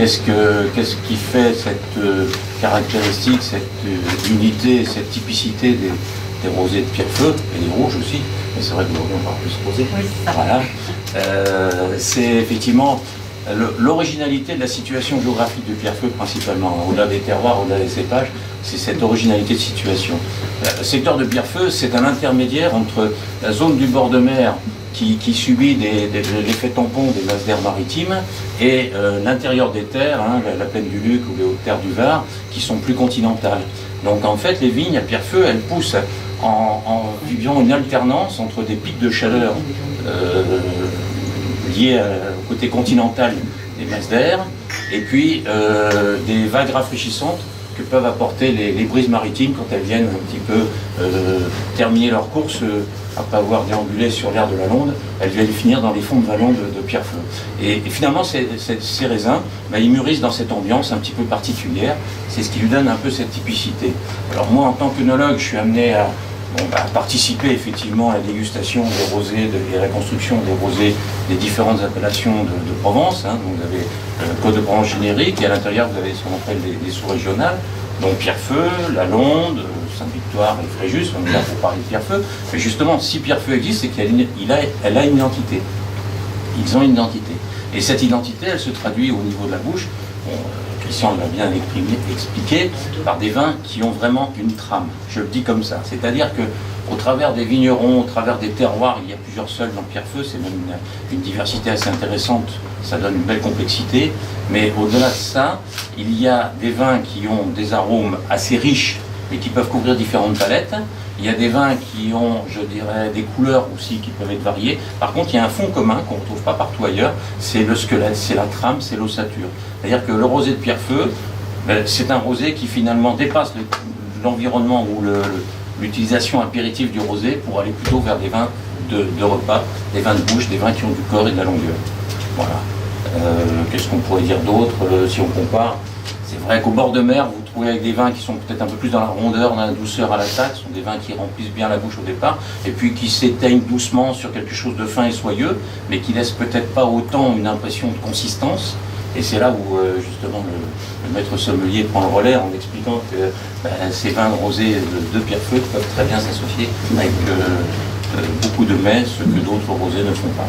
qu'est-ce qui fait cette caractéristique, cette unité, cette typicité des rosés de Pierrefeu, et des rouges aussi, mais c'est vrai qu'aujourd'hui on parle plus rosé. Oui, c'est ça. Voilà. C'est effectivement l'originalité de la situation géographique de Pierrefeu principalement, au-delà des terroirs, au-delà des cépages, c'est cette originalité de situation. Le secteur de Pierrefeu, c'est un intermédiaire entre la zone du bord de mer qui subit l'effet tampon des masses d'air maritimes et l'intérieur des terres, la plaine du Luc ou les hautes terres du Var, qui sont plus continentales. Donc en fait, les vignes à Pierrefeu, elles poussent en vivant une alternance entre des pics de chaleur liés au côté continental des masses d'air, et puis des vagues rafraîchissantes que peuvent apporter les brises maritimes quand elles viennent un petit peu terminer leur course après avoir déambulé sur l'air de la Londe. Elles viennent finir dans les fonds de vallon de Pierrefeu. Et finalement, ces raisins, ils mûrissent dans cette ambiance un petit peu particulière. C'est ce qui lui donne un peu cette typicité. Alors moi, en tant qu'œnologue, je suis amené à participer effectivement à la dégustation des rosés et à la construction des rosés des différentes appellations de Provence. Donc vous avez Côte de Provence générique, et à l'intérieur vous avez ce qu'on appelle les sous-régionales, donc Pierrefeu, la Londe, Sainte-Victoire et Fréjus. On est là pour parler de Pierrefeu, mais justement, si Pierrefeu existe, c'est qu'elle a une identité. Ils ont une identité, et cette identité, elle se traduit au niveau de la bouche. Christian l'a bien expliqué, par des vins qui ont vraiment une trame. Je le dis comme ça. C'est-à-dire que au travers des vignerons, au travers des terroirs, il y a plusieurs sols dans Pierrefeu, c'est même une diversité assez intéressante, ça donne une belle complexité. Mais au-delà de ça, il y a des vins qui ont des arômes assez riches, mais qui peuvent couvrir différentes palettes. Il y a des vins qui ont, je dirais, des couleurs aussi qui peuvent être variées. Par contre, il y a un fond commun qu'on ne retrouve pas partout ailleurs, c'est le squelette, c'est la trame, c'est l'ossature. C'est-à-dire que le rosé de Pierrefeu, c'est un rosé qui finalement dépasse l'environnement ou l'utilisation apéritive du rosé pour aller plutôt vers des vins de repas, des vins de bouche, des vins qui ont du corps et de la longueur. Voilà. Qu'est-ce qu'on pourrait dire d'autre si on compare? C'est vrai qu'au bord de mer, vous trouvez avec des vins qui sont peut-être un peu plus dans la rondeur, dans la douceur à l'attaque, ce sont des vins qui remplissent bien la bouche au départ, et puis qui s'éteignent doucement sur quelque chose de fin et soyeux, mais qui laissent peut-être pas autant une impression de consistance. Et c'est là où justement le maître sommelier prend le relais en expliquant que ces vins rosés de Pierrefeu peuvent très bien s'associer avec beaucoup de mets, ce que d'autres rosés ne font pas.